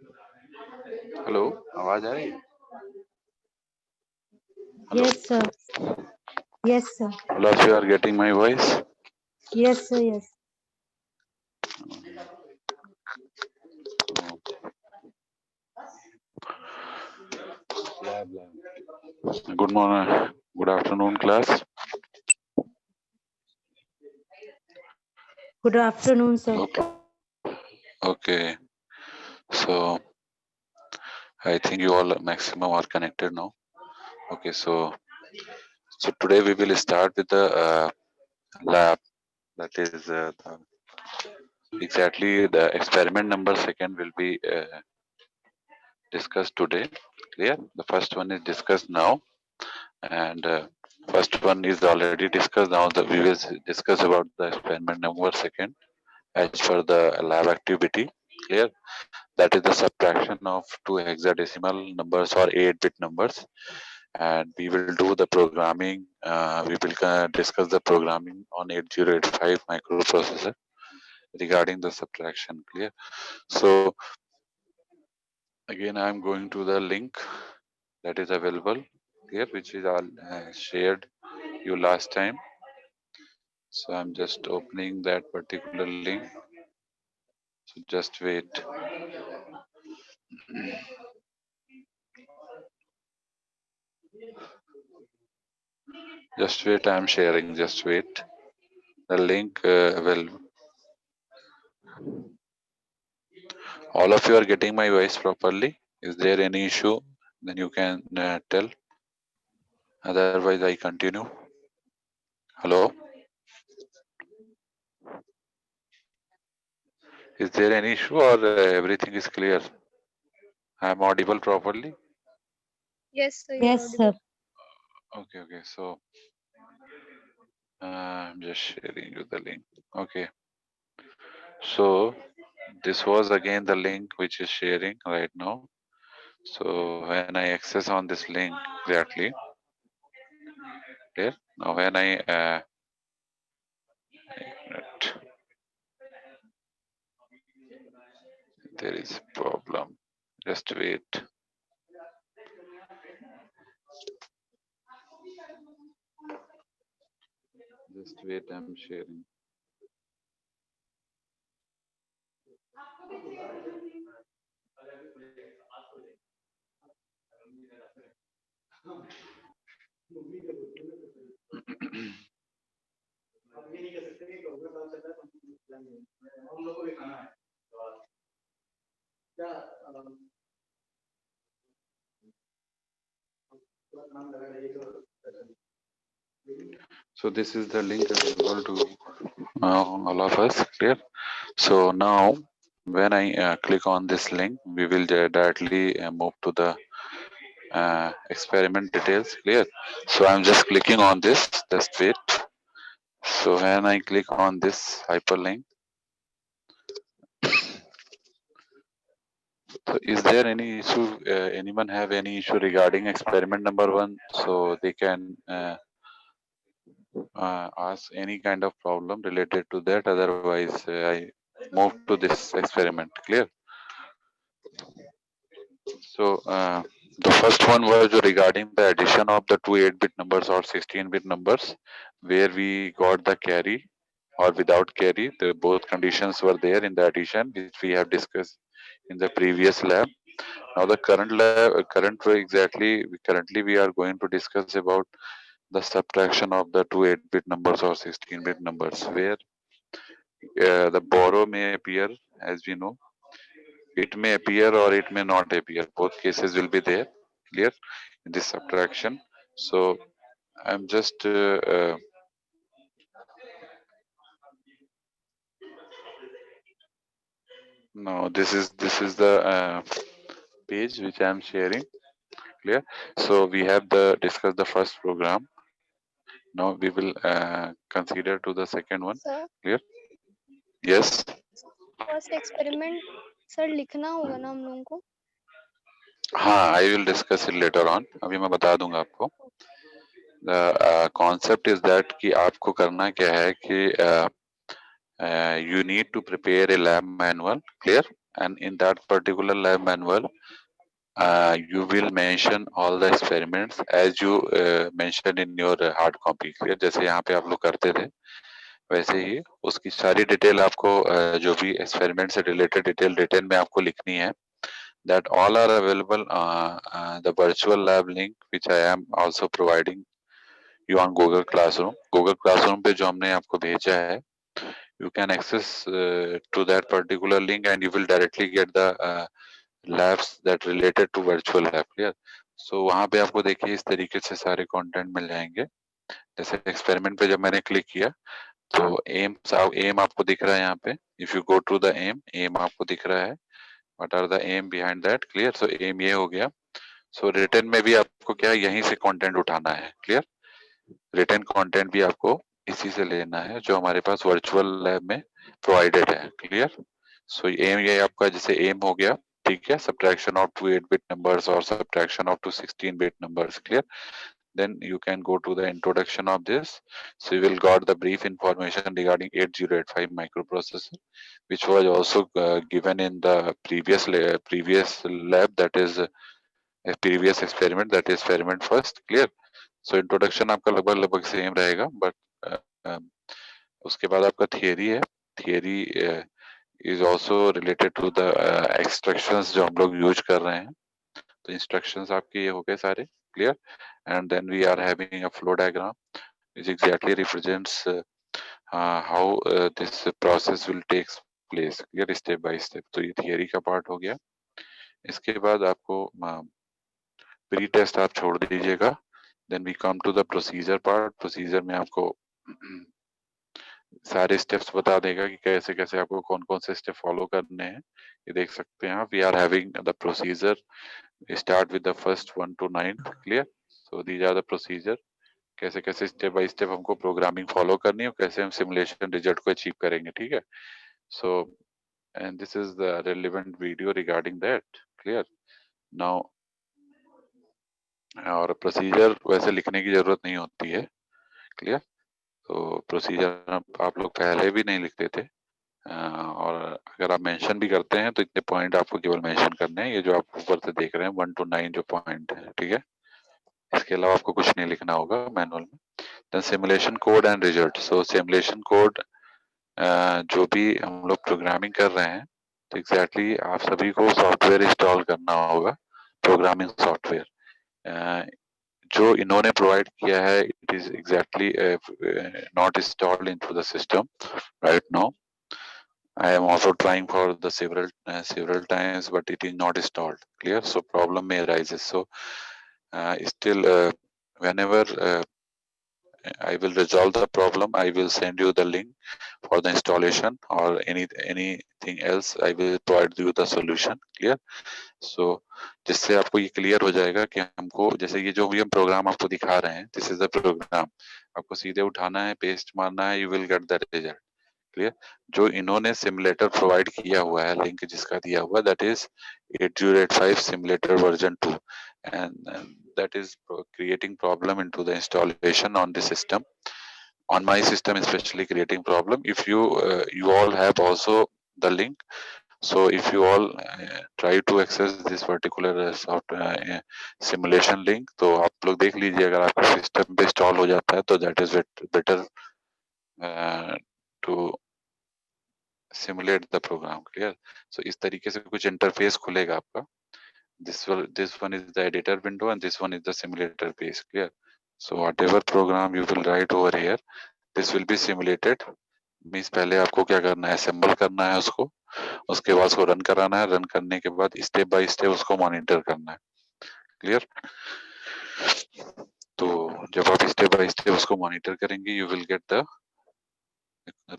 Hello, आवाज आ रही है? Hello, Yes, sir. Yes, sir. all of you are getting my voice? Yes, sir. Yes. Good morning, good afternoon, class. Good afternoon, sir. Okay, so I think you all maximum are connected now. Okay, so today we will start with the lab. That is exactly the experiment number second will be discussed today. Clear? The first one is discussed now, and first one is already discussed. Now we will discuss about the experiment number second as per the lab activity. Clear? That is the subtraction of two hexadecimal numbers or 8-bit numbers, and we will do the programming. We will discuss the programming on 8085 microprocessor regarding the subtraction. Clear? So again, I am going to the link that is available here, which is all shared you last time. So I'm just opening that particular link. So just wait. Just wait. I'm sharing. Just wait. The link will. All of you are getting my voice properly. Is there any issue? Then you can tell. Otherwise, I continue. Hello. Is there any issue or everything is clear? I'm audible properly. Yes, sir, you're Yes, audible. sir. Okay. Okay. So I'm just sharing you the link. Okay. So this was again the link which is sharing right now. So when I access on this link exactly, there now when I there is a problem. Just wait. Just wait. I'm sharing. So this is the link available to all of us. Clear? So now when I click on this link, we will directly move to the experiment details. Clear? So I'm just clicking on this. Just wait. So when I click on this hyperlink, so is there any issue? Anyone have any issue regarding experiment number one? So they can ask any kind of problem related to that. Otherwise, I move to this experiment. Clear? So the first one was regarding the addition of the two 8-bit numbers or 16-bit numbers, where we got the carry or without carry. The both conditions were there in the addition, which we have discussed in the previous lab. Now the current way exactly. Currently, we are going to discuss about the subtraction of the two 8-bit numbers or 16-bit numbers, where the borrow may appear, as we know. It may appear or it may not appear. Both cases will be there. Clear in this subtraction. So I'm just no. This is the page which I'm sharing. Clear. So we have the discuss the first program. Now we will consider to the second one. Sir Clear? Yes. First experiment sir लिखना होगा ना हम लोगों को. हाँ, I will discuss it later on. अभी मैं बता दूंगा आपको. The concept is that कि आपको करना क्या है कि you need to prepare a lab manual. Clear? and in that particular lab manual you will mention all the experiments as you mentioned in your hard copy. Clear? जैसे यहाँ पे आप लोग करते थे वैसे ही उसकी सारी डिटेल आपको जो भी एक्सपेरिमेंट से रिलेटेड डिटेल रिटर्न में आपको लिखनी है. That all are available the virtual lab link which I am also providing you on Google Classroom. Google Classroom पे जो हमने आपको भेजा है, you can access to that particular link and you will directly get the labs that related to virtual lab. Clear? So वहाँ पे आपको देखिए इस तरीके से सारे कंटेंट मिल जाएंगे. जैसे एक्सपेरिमेंट पे जब मैंने क्लिक किया तो एम आपको दिख रहा है यहाँ पे. If you go to the aim आपको दिख रहा है. What are the aim behind that. Clear? So aim ये हो गया. सो रिटर्न में भी आपको क्या यहीं से कंटेंट उठाना है. क्लियर? रिटर्न कंटेंट भी आपको इसी से लेना है जो हमारे पास वर्चुअल लैब में प्रोवाइडेड है. क्लियर? सो एम ये आपका जैसे एम हो गया. ठीक है. Subtraction of 2 8-bit numbers or subtraction of 2 16-bit numbers. Clear? Then you can go to the introduction of this. So you will got the brief information regarding 8085 microprocessor, which was also given in the previous lab, that is a previous experiment, that is experiment first. Clear? So introduction आपका लगभग same रहेगा, but उसके बाद आपका theory है. Theory is also related to the extractions जो हम लोग यूज कर रहे हैं. तो इंस्ट्रक्शंस आपके ये हो गए सारे. Clear? And then we are having a flow diagram which exactly represents how this process will take place. Clear? Step by step. तो ये थियरी का पार्ट हो गया. इसके बाद आपको प्री टेस्ट आप छोड़ दीजिएगा. Then we come to the procedure part. Procedure में आपको सारे स्टेप्स बता देगा कि कैसे कैसे आपको कौन कौन से स्टेप फॉलो करने हैं. ये देख सकते हैं आप. We are having the procedure. Start with the first 1 to 9. Clear? So these are the procedure. कैसे कैसे स्टेप बाय स्टेप हमको प्रोग्रामिंग फॉलो करनी है और कैसे हम सिमुलेशन रिजल्ट को अचीव करेंगे. ठीक है? So and this is the relevant video regarding that. Clear? Now और प्रोसीजर वैसे लिखने की जरूरत नहीं होती है. क्लियर? तो प्रोसीजर आप लोग पहले भी नहीं लिखते थे, और अगर आप मेंशन भी करते हैं तो इतने पॉइंट आपको केवल मेंशन करने हैं. ये जो आप ऊपर से देख रहे हैं 1 to 9 जो पॉइंट है. ठीक है? इसके अलावा आपको कुछ नहीं लिखना होगा मैनुअल में. Then simulation code and result. So simulation code जो भी हम लोग प्रोग्रामिंग कर रहे हैं तो एग्जैक्टली आप सभी को सॉफ्टवेयर इंस्टॉल करना होगा. प्रोग्रामिंग सॉफ्टवेयर जो इन्होंने प्रोवाइड किया है it is exactly not installed into the system right now. I am also trying for the several times, but it is not installed. Clear? So problem may arises. So still, whenever I will resolve the problem, I will send you the link for the installation or anything else. I will provide you the solution. Clear? So जिससे आपको ये clear हो जाएगा कि हमको जैसे ये जो भी हम प्रोग्राम आपको दिखा रहे हैं, दिस इज द प्रोग्राम. आपको सीधे उठाना है, पेस्ट मारना है, you will get the result. Clear? जो इन्होंने सिमुलेटर प्रोवाइड किया हुआ है, लिंक जिसका दिया हुआ, that is 8085 simulator version 2 and that is creating problem into the installation on the system. On my system especially creating problem. If you all have also the link, so if you all try to access this particular software simulation link, तो आप लोग देख लीजिए अगर आपके system पे install हो जाता है तो that is better to simulate the program. Clear? So इस तरीके से कुछ इंटरफेस खुलेगा आपका. This one is the editor window and this one is the simulator page. Clear? So whatever program you will write over here, this will be simulated. Means पहले आपको क्या करना है, असेंबल करना है उसको, उसके बाद उसको रन कराना है, रन करने के बाद स्टेप बाय स्टेप उसको मॉनिटर करना है. क्लियर? तो जब आप स्टेप बाय स्टेप उसको मॉनिटर करेंगे you will get the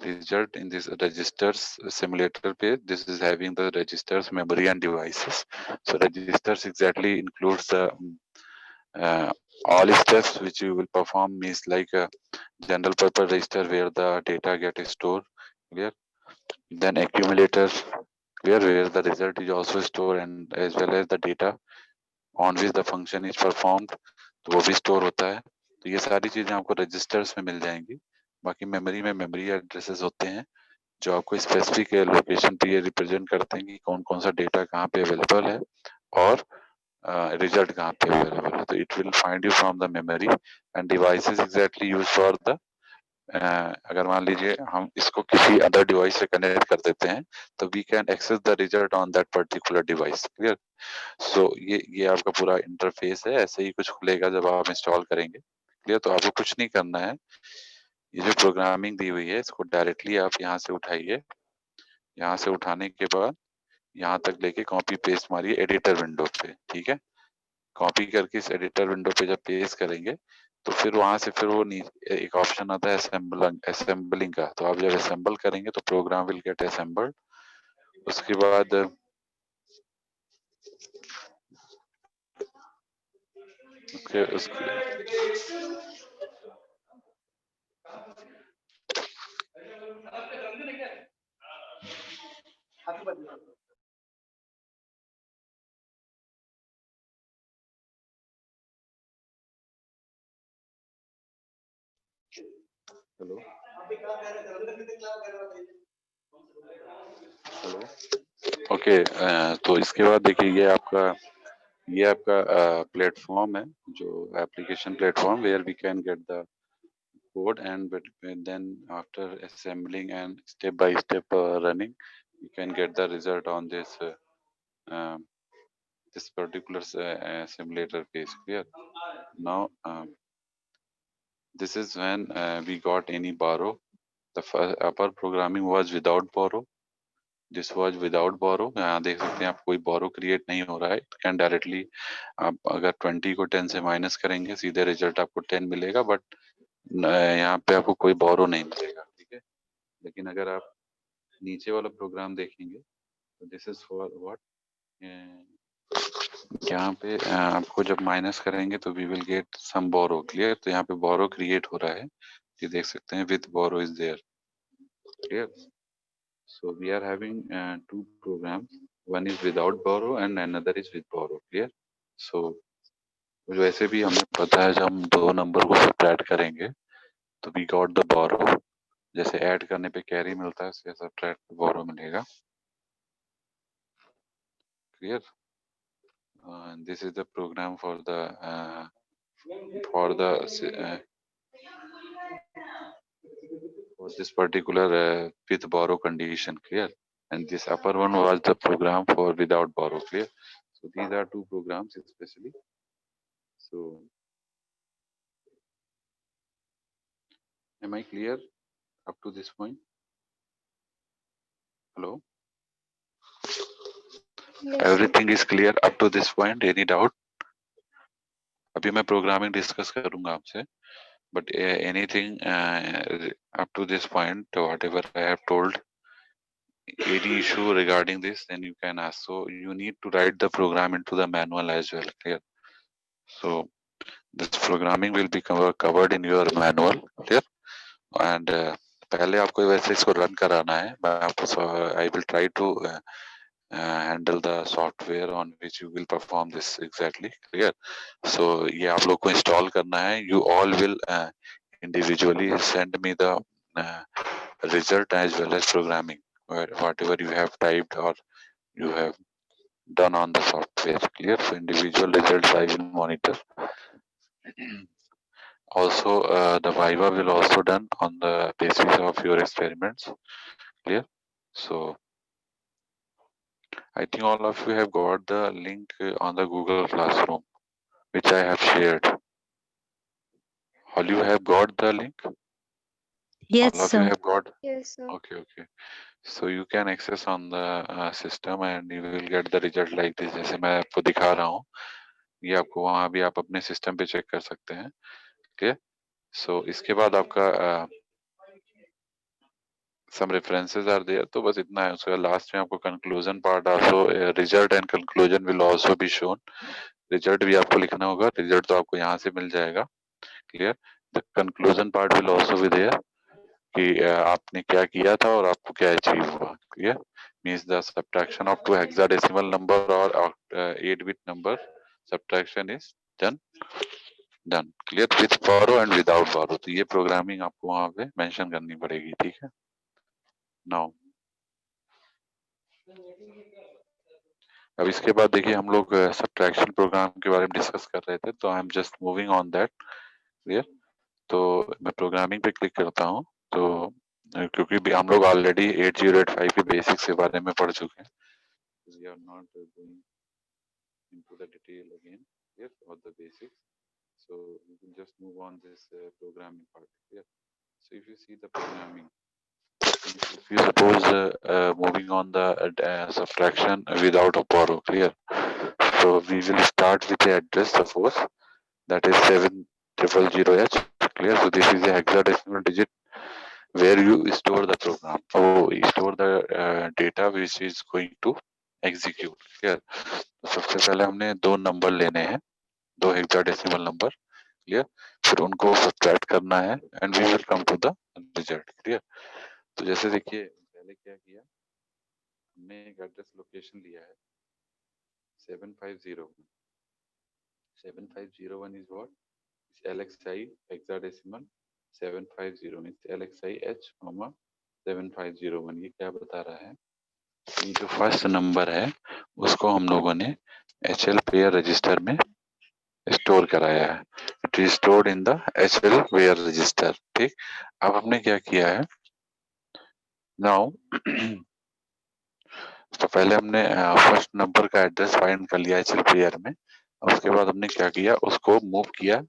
result in this registers simulator page. This is having the registers, memory and devices. So registers exactly includes the all steps which you will perform, means like a general purpose register where the data get stored. Clear? Then accumulator, clear, where the result is also stored, and as well as the data on which the function is performed, तो वो भी store होता है. तो ये सारी चीजें आपको रजिस्टर्स में मिल जाएंगी. बाकी मेमोरी में मेमोरी एड्रेसेस होते हैं जो आपको स्पेसिफिक लोकेशन पे ये रिप्रेजेंट करते हैं कि कौन कौन सा डेटा कहाँ पे अवेलेबल है और रिजल्ट कहाँ पे अवेलेबल है। तो it will find you from the memory end devices exactly use for the अगर मान लीजिए हम इसको किसी अदर डिवाइस से कनेक्ट कर देते हैं तो we can access the result on that particular device. Clear. So ये आपका पूरा इंटरफेस है, ऐसे ही कुछ खुलेगा जब आप इंस्टॉल करेंगे। क्लियर। तो आपको कुछ नहीं करना है, ये जो प्रोग्रामिंग दी हुई है इसको डायरेक्टली आप यहाँ से उठाइए। यहाँ से उठाने के बाद यहाँ तक लेके कॉपी पेस्ट मारिए एडिटर विंडो पे। ठीक है। कॉपी करके इस एडिटर विंडो पे जब पेस्ट करेंगे तो फिर वहां से फिर वो एक ऑप्शन आता है असेंबलिंग का। तो आप जब असेंबल करेंगे तो प्रोग्राम विल गेट असेंबल्ड। उसके बाद उसके हेलो हेलो ओके। तो इसके बाद देखिए ये आपका प्लेटफॉर्म है, जो application platform where we can get the code and then after assembling and step by step running you can get the result on uh, this particular simulator case. Clear. Now this is when we got any borrow. The first upper programming was without borrow. This was without borrow. यहाँ देख सकते हैं आप कोई बोरो create नहीं हो रहा है। इट कैन डायरेक्टली आप अगर 20 को 10 से माइनस करेंगे सीधे रिजल्ट आपको 10 मिलेगा, बट यहाँ पे आपको कोई बोरो नहीं मिलेगा। ठीक है। लेकिन अगर आप नीचे वाला प्रोग्राम देखेंगे तो दिस इज फॉर व्हाट, यहाँ पे आपको जब माइनस करेंगे तो we will get some borrow. Clear. तो यहाँ पे बोरो क्रिएट हो रहा है, ये देख सकते हैं with borrow is there. Clear. So we are having two programs. One is without borrow and another is with borrow. Clear? So वैसे भी हमें पता है जब हम दो नंबर को सब्ट्रैक्ट करेंगे तो we got the borrow। जैसे ऐड करने पे कैरी मिलता है उससे सब्ट्रैक्ट बोरो मिलेगा। Clear? This is the program for the for this particular with borrow condition. Clear? And this upper one was the program for without borrow. Clear? So these are two programs especially. So am I clear up to this point? Hello? Yes, sir. Everything is clear up to this point? Any doubt? अभी मैं programming discuss करूंगा आपसे, but anything up to this point, whatever I have told, any issue regarding this, then you can ask. So you need to write the program into the manual as well. Clear? So this programming will be covered in your manual. Clear? And पहले आपको वैसे इसको run कराना है। मैं आपको I will try to handle the software on which you will perform this exactly. Clear? So ये आप लोग को install करना है। You all will individually send me the uh, result as well as programming, whatever you have typed or you have done on the software. Clear? So individual results I will monitor. Also the viva will also done on the basis of your experiments. Clear? So I think all of you have got the link on the Google Classroom which I have shared. All you have got the link? Yes, All of you sir. have got? Yes, sir. Okay. So you can access on the system and you will get the result like this। जैसे मैं आपको दिखा रहा हूँ, ये आपको वहाँ भी आप अपने सिस्टम पे चेक कर सकते हैं। ठीक। सो इसके बाद आपका some references are there, तो बस इतना है। उसका लास्ट में आपको conclusion part also result and conclusion will also be shown। Result भी आपको लिखना होगा, रिजल्ट तो आपको यहाँ से मिल जाएगा। Clear. The conclusion part will also be there कि आपने क्या किया था और आपको क्या अचीव हुआ। Clear. Means the subtraction of two hexadecimal number और 8-bit number subtraction is done. Clear. With borrow and without borrow. तो ये प्रोग्रामिंग आपको वहां पे मेंशन करनी पड़ेगी। ठीक है। नाउ अब इसके बाद देखिए हम लोग सब्ट्रैक्शन प्रोग्राम के बारे में डिस्कस कर रहे थे, तो आई am just moving on that. Clear? तो मैं प्रोग्रामिंग पे क्लिक करता हूँ। तो क्योंकि हम लोग ऑलरेडी 8085 के बेसिक्स के बारे में पढ़ चुके हैं, we are not going into the detail again here और the basics, so we will just move on this programming part here. So if you see the programming, if you suppose moving on the subtraction without a borrow, clear? So we will start with the address, suppose that is 7000H, clear? So this is a hexadecimal digit where you store the program, oh, you store the data which is going to execute, clear? तो सबसे पहले हमने दो number लेने हैं, दो hexadecimal number, clear? फिर उनको सब्ट्रैक्ट करना है and we will come to the result, clear? तो जैसे देखिए पहले क्या किया, हमने एक एड्रेस लोकेशन लिया है 7501। 7501 is what? It's LXI hexadecimal 750 means LXI H, 7501। ये क्या बता रहा है? ये जो फर्स्ट नंबर है उसको हम लोगों ने HL पेयर रजिस्टर में स्टोर कराया है। It is stored in the HL pair register. ठीक, अब हमने क्या किया है, नाउ तो पहले हमने फर्स्ट नंबर का एड्रेस फाइंड कर लिया HL पेयर में। उसके बाद हमने क्या किया, उसको मूव किया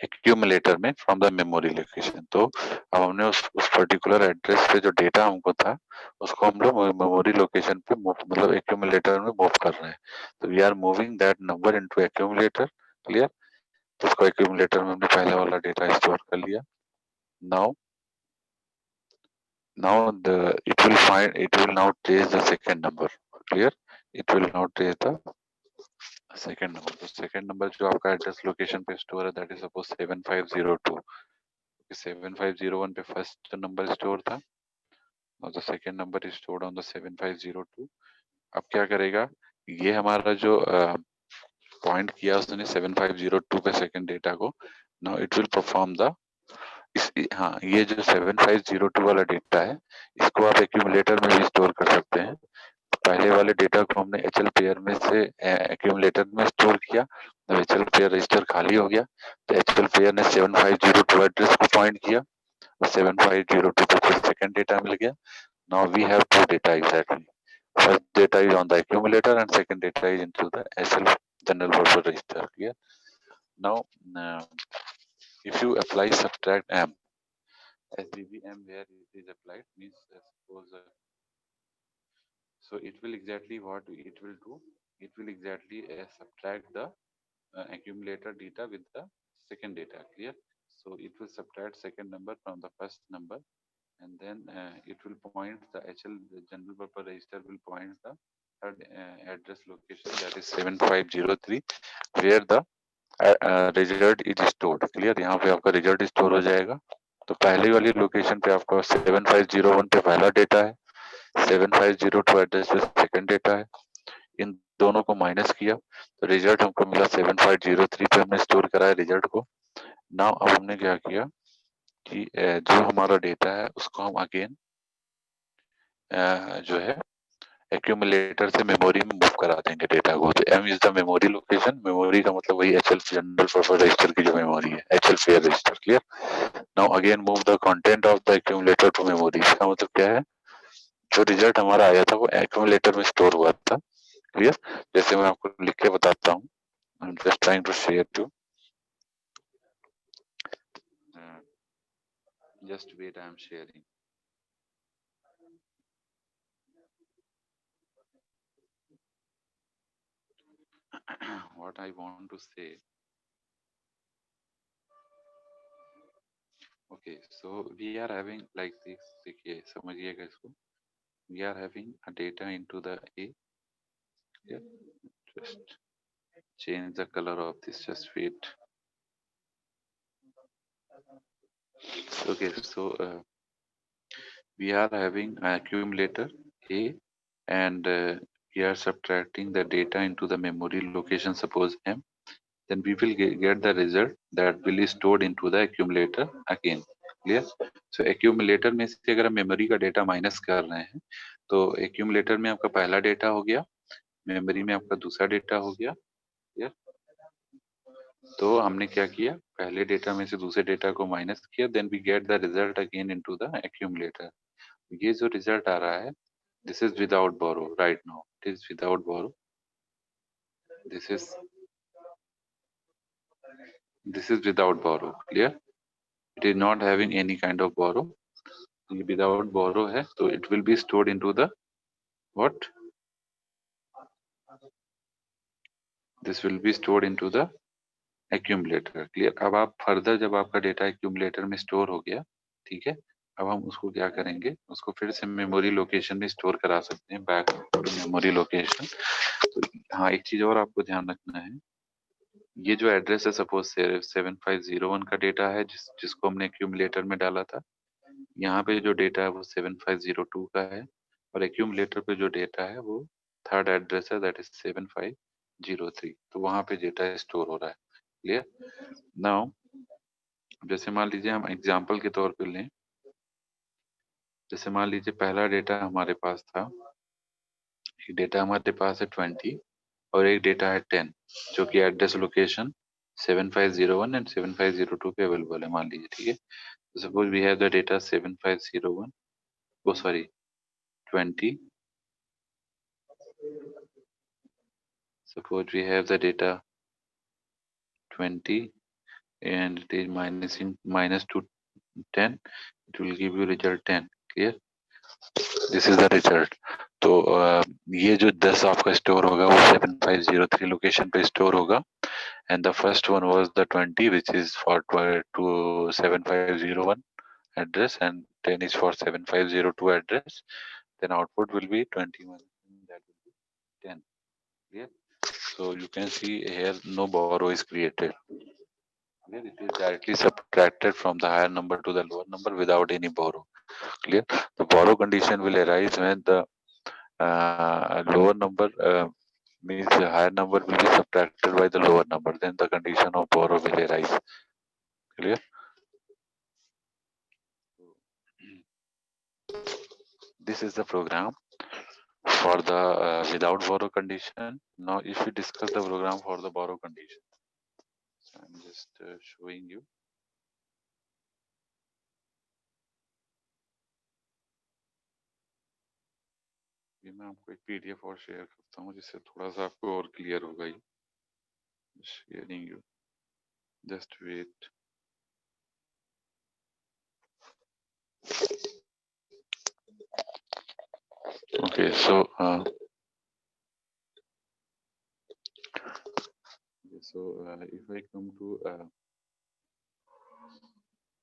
एक्यूमुलेटर में फ्रॉम द मेमोरी लोकेशन। तो अब हमने उस पर्टिकुलर एड्रेस पे जो डेटा हमको था उसको हम लोग मेमोरी लोकेशन पे मतलब एक्यूमुलेटर में मूव कर रहे हैं। तो we are moving that number into accumulator, clear? तो उसको एक्यूमुलेटर में हमने पहले वाला डेटा स्टोर कर लिया। Now it will now trace the second number, clear? It will now trace the second number। तो second number जो आपका एड्रेस लोकेशन पे स्टोर है दैट इज सपोज 7502। 7501 पे फर्स्ट नंबर स्टोर था और the second number is stored on the 7502। अब क्या करेगा, ये हमारा जो पॉइंट किया उसने 7502 पे सेकंड डेटा को, now it will perform the हाँ, ये जो 7502 वाला डेटा है इसको आप एक्यूमुलेटर में भी स्टोर कर सकते हैं। पहले वाले डेटा को हमने HL पेयर में से एक्यूमुलेटर में स्टोर किया, जब HL पेयर रजिस्टर खाली हो गया तो HL पेयर ने 7502 एड्रेस को पॉइंट किया और 7502 पे फिर सेकंड डेटा मिल गया। Now we have to data exactly, first data is on the accumulator and second data is into the HL general purpose register, clear? Now if you apply subtract m SBBM where it is applied means suppose so it will exactly what it will do, it will exactly subtract the accumulator data with the second data, clear? So it will subtract second number from the first number and then it will point the HL the general purpose register will point the third address location that is 7503 where the result is stored, clear? यहाँ पे आपका result store हो जाएगा। तो पहली वाली location पे आपका 7501 पे पहला डेटा है, 7502 एड्रेस पे सेकंड डेटा है, इन दोनों को माइनस किया तो रिजल्ट हमको मिला 7503 पे हमने स्टोर कराया रिजल्ट को। नाउ अब हमने क्या किया कि जो हमारा डेटा है उसको हम अगेन जो है एक्यूमुलेटर से मेमोरी में मूव करा देंगे डेटा को। तो M is the memory location, memory का मतलब वही एचएल जनरल पर्पस रजिस्टर की जो मेमोरी है, HL pair register, clear? Now again move the content of the accumulator to memory. इसका मतलब क्या है, जो रिजल्ट हमारा आया था वो एक्यूमुलेटर में स्टोर हुआ था, क्लियर? जैसे मैं आपको लिख के बताता हूँ, I am just trying to share to, just wait, I am sharing. What I want to say, okay, so we are having like this, देखिए समझिएगा इसको, we are having a data into the A, yeah, just change the color of this, just wait, okay? So we are having an accumulator A and we are subtracting the data into the memory location, suppose M, then we will get the result that will be stored into the accumulator again, clear. So accumulator में से अगर हम memory का data minus कर रहे हैं तो accumulator में आपका पहला डेटा हो गया, मेमोरी में आपका दूसरा डेटा हो गया। क्लियर। तो हमने क्या किया, पहले डेटा में से दूसरे डेटा को माइनस किया, then we get the result again into the accumulator. ये जो रिजल्ट आ रहा है, this is without borrow right now, it is without borrow, this is without borrow। clear, it is not having any kind of borrow, ये without borrow है, तो it will be stored into the what, this will be stored into the accumulator। Clear. अब आप further जब आपका data accumulator में store हो गया, ठीक है, अब हम उसको क्या करेंगे, उसको फिर से मेमोरी लोकेशन में स्टोर करा सकते हैं, बैक टू मेमोरी लोकेशन। तो हाँ, एक चीज और आपको ध्यान रखना है, ये जो एड्रेस है सपोज 7501 का डेटा है जिसको हमने एक्यूमुलेटर में डाला था, यहाँ पे जो डेटा है वो 7502 का है, और एक्यूमुलेटर पे जो डेटा है वो थर्ड एड्रेस है, दैट इज 7503। तो वहां पे डेटा स्टोर हो रहा है। क्लियर। नाउ जैसे मान लीजिए हम एग्जांपल के तौर पे लें, जैसे मान लीजिए पहला डेटा हमारे पास था, एक डेटा हमारे पास है 20 और एक डेटा है 10, जो कि एड्रेस लोकेशन 7501 एंड 7502 पे अवेलेबल है मान लीजिए, ठीक है। Suppose we have the data 7501, oh sorry 20, suppose we have the data 20 and it is minus to 10, it will give you result 10। clear, this is the result। तो ये जो 10 आपका स्टोर होगा वो 7503 लोकेशन पे स्टोर होगा, and the first one was the 20 which is for to 7501 address, and 10 is for 7502 address, then output will be 21, that will be 10। clear, so you can see here no borrow is created। clear, it is directly subtracted from the higher number to the lower number without any borrow। clear, the borrow condition will arise when the lower number means the higher number will be subtracted by the lower number, then the condition of borrow will arise। clear, this is the program for the without borrow condition। now if we discuss the program for the borrow condition, so I'm just showing you। ये मैं आपको एक PDF और share करता हूँ जिससे थोड़ा सा आपको और क्लियर होगा। ये sharing you, just wait. Okay, so if I come to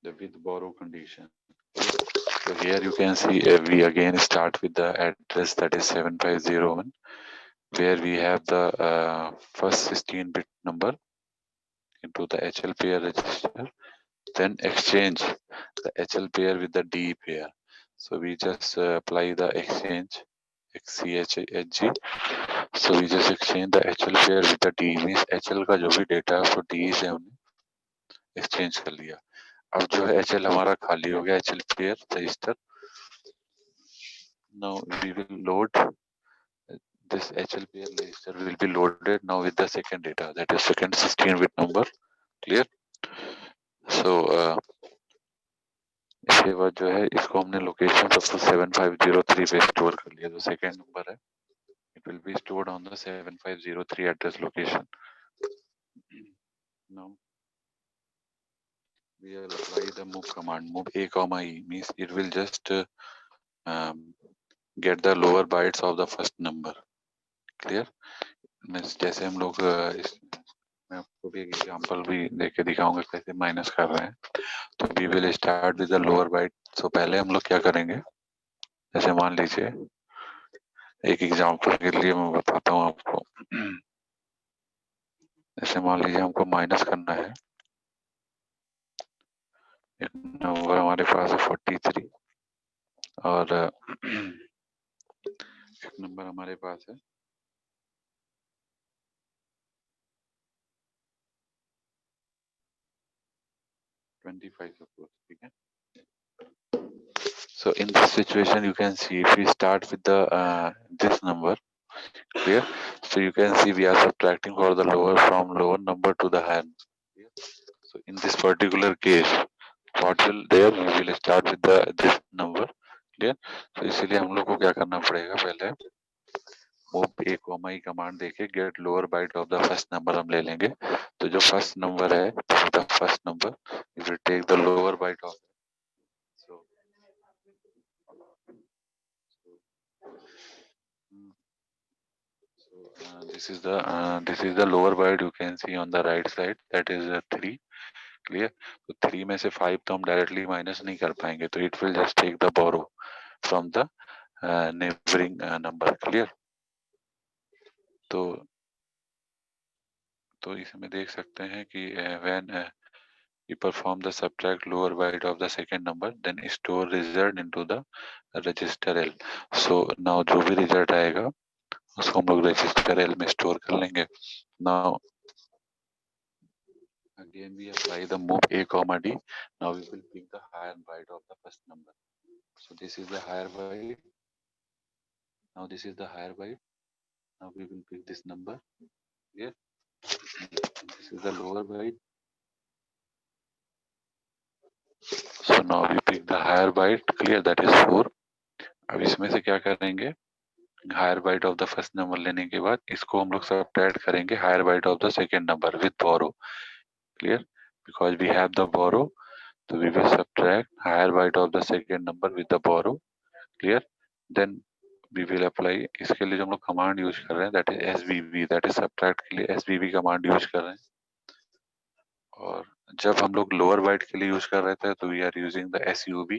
the with borrow condition, so here you can see we again start with the address that is 7501, where we have the first 16-bit number into the HL pair register, then exchange the HL pair with the D pair। So we just apply the exchange XCHG, so we just exchange the HL pair with the D, means HL का जो भी data है उसको D से हमने exchange कर लिया। अब जो है HL हमारा खाली हो गया, HL pair register. now we will load this HL pair register will be loaded now with the second data, that is second 16-bit number। clear, so इसके बाद जो है इसको हमने लोकेशन सबको 7503 पे स्टोर कर लिया, जो सेकेंड नंबर है it will be stored on the 7503 address location। now we will apply the move command, move a comma e, means it will just um, get the lower bytes of the first number। clear, means जैसे हम लोग मैं आपको भी example भी देके दिखाऊंगा कैसे माइनस कर रहे हैं। तो we will start with the lower byte. So पहले हम लोग क्या करेंगे, जैसे मान लीजिए एक एग्जांपल के लिए मैं बताता हूँ आपको। जैसे मान लीजिए हमको माइनस करना है, एक नंबर हमारे पास है 43 और एक नंबर हमारे पास है 25 सपोज, ठीक है। So in this situation, you can see if we start with the this number, clear. So you can see we are subtracting for the lower from lower number to the higher. Clear? So in this particular case, what will there we will start with the this number, clear. So इसीलिए हम लोग को क्या करना पड़ेगा, पहले move A comma E command देके get lower byte of the first number हम ले लेंगे. तो जो फर्स्ट नंबर है, the first number, if you take the lower byte of, so this is the lower byte you can see on the right side, that is 3. Clear. तो 3 में से 5 तो हम डायरेक्टली माइनस नहीं कर पाएंगे, तो it will just take the borrow from the neighbouring number. Clear. तो इसमें देख सकते हैं कि when you perform the subtract lower byte of the second number, then store result into the register L. So now जो भी result आएगा उसको हम लोग register L में store कर लेंगे. Now again we apply the move a comma d. Now we will pick the higher byte of the first number. So this is the higher byte. Now this is the higher byte. Now we will pick this number. Here. This is the lower byte. So now we pick the higher byte. Clear, that is 4. अब इसमें से क्या करेंगे, higher byte of the first number लेने के बाद इसको हम लोग सबट्रैक्ट करेंगे higher byte of the second number with borrow. Clear. Because we have the borrow, तो we will subtract higher byte of the second number with the borrow. Clear. Then we will apply, इसके लिए जो हम लोग command use कर रहे हैं that is SVV, that is subtract के लिए एसवीवी कमांड यूज कर रहे हैं. और जब हम लोग लोअर बाइट के लिए यूज कर रहे थे तो we are using the SUB,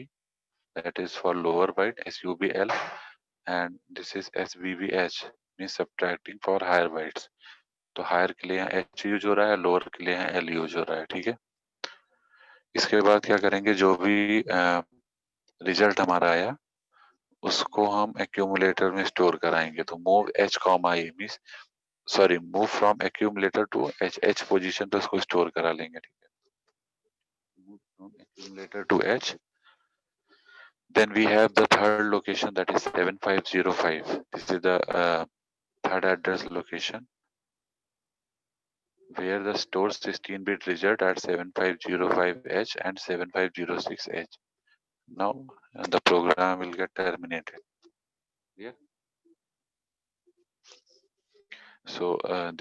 that is for lower byte, SUB L, and this is SVVH, mean subtracting for higher bytes. तो हायर के लिए एच यूज हो रहा है, लोअर के लिए एल यूज हो रहा है. ठीक है. इसके बाद क्या करेंगे, जो भी रिजल्ट हमारा आया उसको हम एक्यूमुलेटर में स्टोर कराएंगे. तो move H comma E means, sorry, move from accumulator to H, H position पे उसको स्टोर करा लेंगे. ठीक है. Move from accumulator to H. Then we have the third location, that is 7505. This is the third address location where the store 16-bit result at 7505H and 7506H. Now the program will get terminated. Yeah. So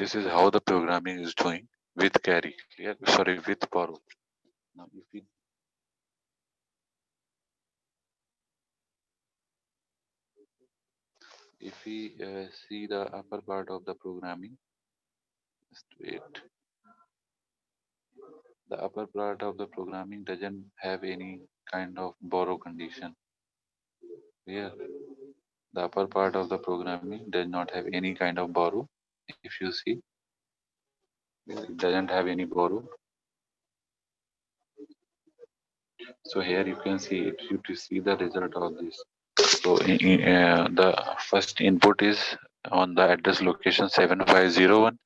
this is how the programming is doing with carry. Clear? Sorry, with borrow. Now if we see the upper part of the programming, just wait. The upper part of the programming doesn't have any kind of borrow condition. Here, the upper part of the programming does not have any kind of borrow. If you see, it doesn't have any borrow. So here you can see it. You to see the result of this. So the first input is on the address location 7501.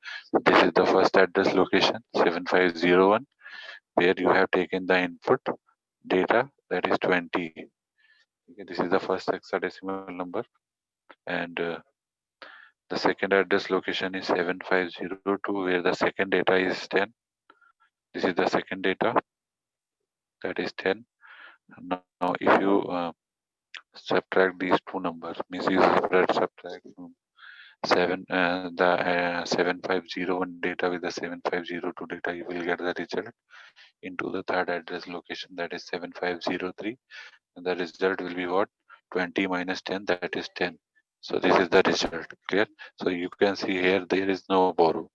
This is the first address location 7501, where you have taken the input data, that is 20. Okay, this is the first hexadecimal number, and the second address location is 7502, where the second data is 10. This is the second data, that is 10. Now if you subtract these two numbers, means you subtract from 7501 data with the 7502 data, you will get the result into the third address location, that is 7503, and the result will be what, 20 minus 10, that is 10. So this is the result. Clear. So you can see here there is no borrow,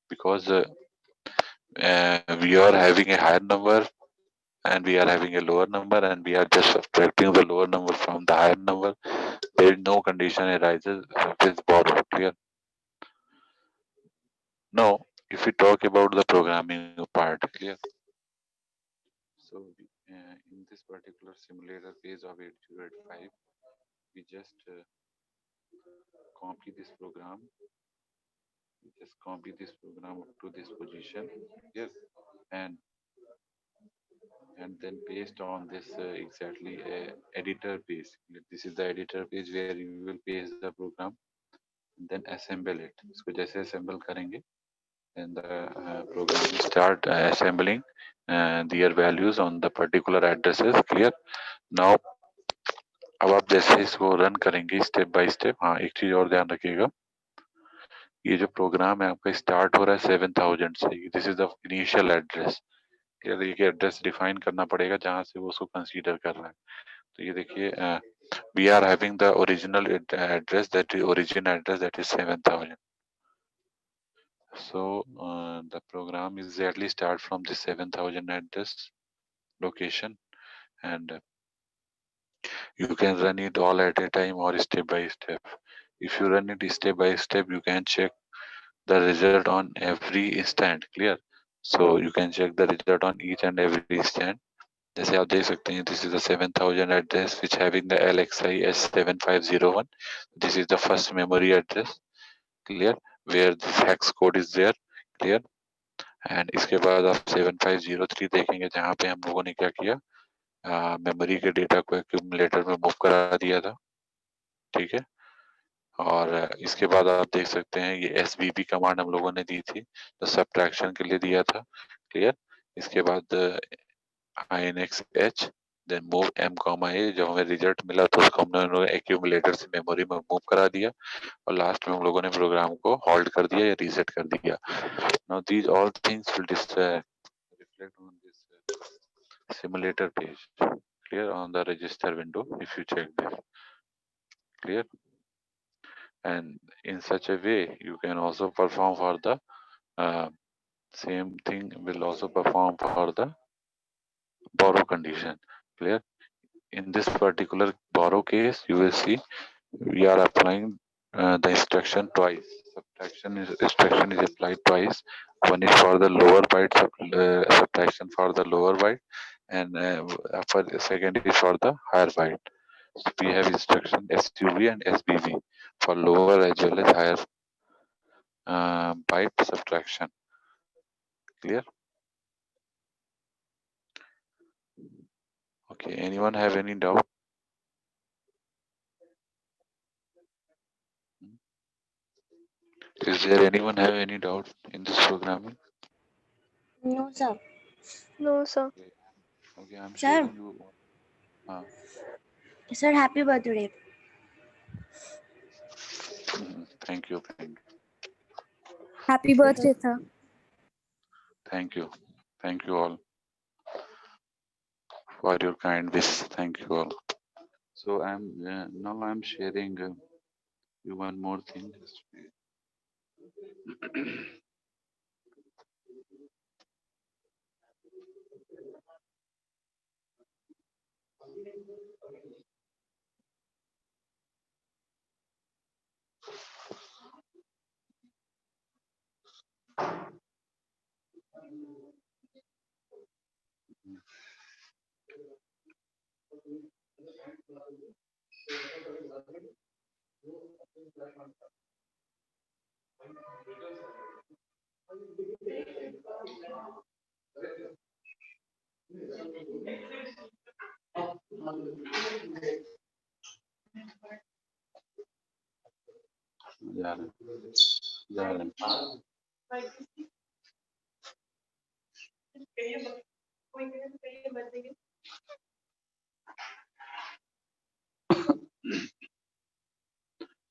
because we are having a higher number and we are having a lower number, and we are just subtracting the lower number from the higher number. There is no condition arises with borrow. Clear. Now if we talk about the programming part, clear. So in this particular simulator phase of 8085, we just copy this program. We just copy this program up to this position. Yes. And and then paste on this exactly editor page. This is the editor page where you will paste the program, and then assemble it. इसको जैसे assemble करेंगे, then the program will start assembling their values on the particular addresses. Clear? Now अब आप जैसे इसको run करेंगे step by step, हाँ एक चीज और ध्यान रखिएगा, ये जो प्रोग्राम है आपका स्टार्ट हो रहा है 7000 से, this is the initial address. ये एड्रेस डिफाइन करना पड़ेगा जहां से वो उसको कंसीडर कर रहा है। तो ये देखिए we are having the original address, that is origin address, that is 7000. So the program is exactly start from the 7000 address location, and you can run it all at a time or step by step. If you run it step by step, you can check the result on every instant. Clear? So you can check the result on each and every instant. जैसे आप देख सकते हैं, this is the 7000 address which having the LXI S7501. This is the first memory address. Clear? Where this hex code is there. Clear? And इसके बाद आप 7503 देखेंगे जहाँ पे हम लोगों ने क्या किया, मेमोरी के डेटा को एक्यूमुलेटर में मूव करा दिया था। ठीक है? और इसके बाद आप देख सकते हैं ये SVB कमांड हम लोगों ने दी थी, तो सब्ट्रैक्शन के लिए दिया था। क्लियर? इसके बाद INX H, then move M, A, जब हमें रिजल्ट मिला तो उसको हमने एक्यूमुलेटर से मेमोरी में मूव करा दिया, और लास्ट में हम लोगों ने प्रोग्राम को होल्ड कर दिया या रीसेट कर दिया। Now these all things will reflect on this simulator page. Clear? On the register window, if you check this. Clear? And in such a way you can also perform for the uh, same thing will also perform for the borrow condition. Clear? In this particular borrow case, you will see we are applying the instruction twice. Instruction is applied twice. One is for the lower byte, subtraction for the lower byte, and for the second is for the higher byte. So we have instruction SUB and SBB for lower as well as higher byte subtraction. Clear? Okay. Anyone have any doubt? Is there anyone have any doubt in this programming? No, sir. No, sir. Okay, I'm Sir. sharing you. Sir, happy birthday. Thank you, thank you, Happy birthday, sir. thank you all for your kind wish. Thank you all. So now I'm sharing you one more thing. जा रहे हैं।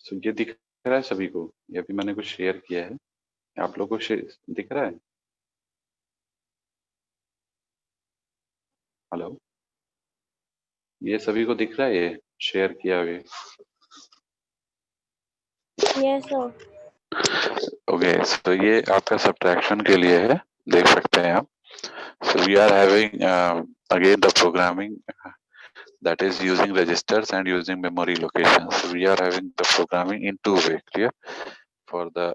So, ये दिख रहा है सभी को? ये अभी मैंने कुछ शेयर किया है, आप लोग को दिख रहा है? हेलो, ये सभी को दिख रहा है ये शेयर किया हुए? Yes, sir. ओके, तो ये आपका सब्ट्रैक्शन के लिए है, देख सकते हैं आप। So we are having again the programming that is using registers and using memory locations. So we are having the programming in two way. Clear? For the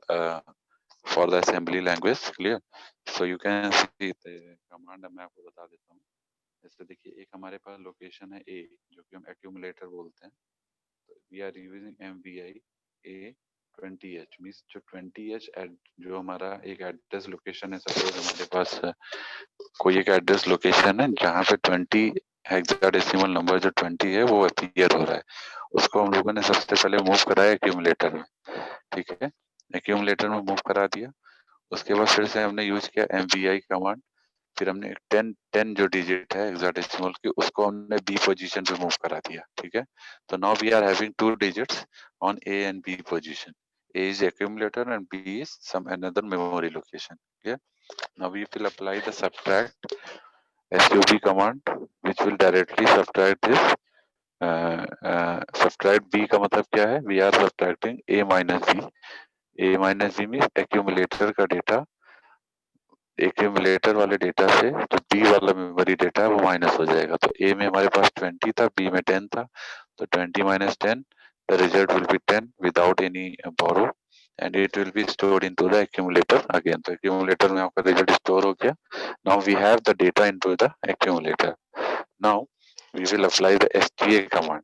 assembly language. Clear? So you can see the command मैं आपको बता देता हूँ। जैसे देखिए एक हमारे पास location है A, जो कि हम accumulator बोलते हैं। तो we are using MVI A 20H, means जो 20H जो हमारा एक एड्रेस लोकेशन है, सपोज हमारे पास कोई एक एड्रेस लोकेशन है जहाँ पे 20 हेक्साडेसिमल नंबर जो 20 है वो अपीयर हो रहा है, उसको हम लोगों ने सबसे पहले मूव कराया एक्यूमुलेटर में। ठीक है, एक्यूमुलेटर में मूव करा दिया। उसके बाद फिर से हमने यूज किया MVI कमांड। फिर हमने 10 जो डिजिट है हेक्साडेसिमल की उसको हमने बी पोजीशन पे मूव करा दिया। ठीक है, तो now we are having two digits on A and B position. A is accumulator and B is some another memory location. Okay, now we will apply the subtract sub command which will directly subtract this. Subtract B का मतलब क्या है? We are subtracting A minus B. A minus B means accumulator का data accumulator वाले data से जो B वाला memory data है वो माइनस हो जाएगा। तो ए में हमारे पास 20 था, बी में 10 था, तो 20 minus 10 the result will be 10 without any borrow and it will be stored into the accumulator again. तो एक्यूमुलेटर में आपका रिजल्ट स्टोर हो गया। Now we have the data into the accumulator. Now we will apply the STA command.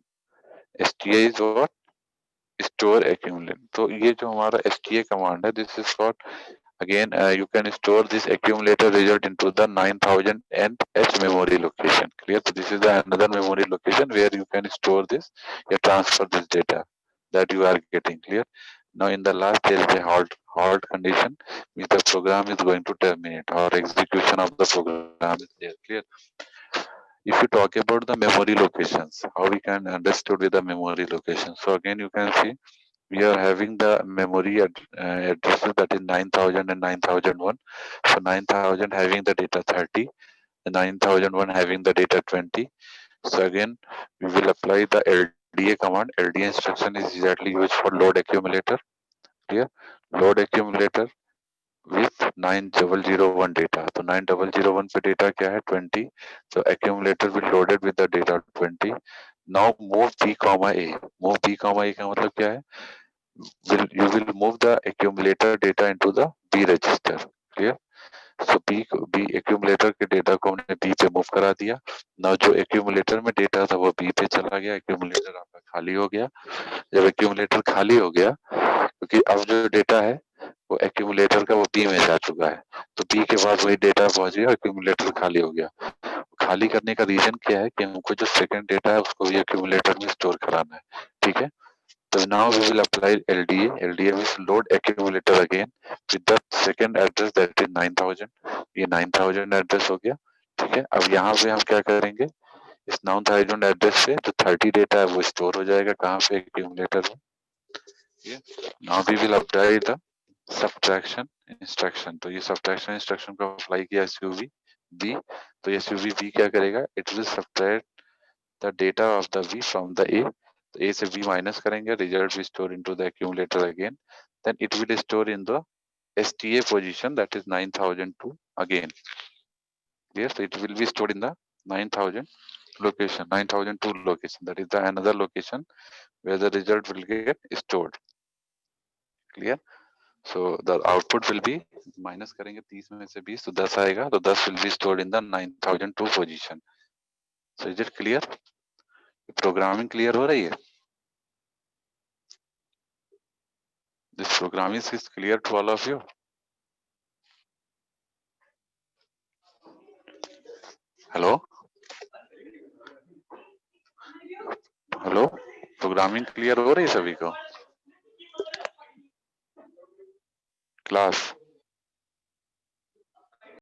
STA is what? Store accumulate. तो ये जो हमारा STA command है, this is what again you can store this accumulator result into the 9000 NH memory location. Clear? So this is the another memory location where you can store this, you transfer this data that you are getting. Clear? Now in the last there is a halt condition means the program is going to terminate or execution of the program is there. Clear? If you talk about the memory locations, how we can understood with the memory locations, so again you can see we are having the memory addresses that is 9000 and 9001. So 9000 having the data 30, the 9001 having the data 20. So again we will apply the LDA command. LDA instruction is exactly used for load accumulator. Clear? Load accumulator with 9001 data. So 9001 पे data क्या है? 20. So accumulator will loaded with the data 20. Now move B comma A. Move B comma A का मतलब क्या है? You will move the accumulator data into the B register. Clear? So B accumulator के data को हमने B पे move करा दिया। now जो accumulator में डेटा था वो B पे चला गया, accumulator आपका खाली हो गया। जब accumulator खाली हो गया, क्योंकि अब जो डेटा है वो accumulator का वो B में जा चुका है, तो B के पास वही डेटा पहुंच गया, accumulator खाली हो गया। खाली करने का रीजन क्या है कि हमको जो सेकंड डेटा है उसको भी accumulator में स्टोर कराना है। ठीक है, so now we will apply LDA. LDA means load accumulator again with the second address that is 9000. ये 9000 एड्रेस हो गया। ठीक है, अब यहाँ पे हम क्या करेंगे, इस 9000 एड्रेस से जो 30 डेटा है वो स्टोर हो जाएगा कहाँ पे? एक्यूमुलेटर में। Now we will apply the subtraction instruction. तो ये सब्ट्रैक्शन इंस्ट्रक्शन को अप्लाई किया एसयूवी बी। तो एसयूवी बी क्या करेगा? It will subtract the data of the V from the A. तो A से V minus करेंगे, result will store into the accumulator again. Then it will store in the STA position that is 9002 again. Yes, so it will be stored in the 9000 location, 9002 location. That is the another location where the result will get stored. Clear? So the output will be minus करेंगे 30 में से 20 तो 10 आएगा, तो 10 will be stored in the 9002 position. So is it clear? Programming clear हो रही है? This programming is clear to all of you. Hello hello, programming clear हो रही है सभी को? क्लास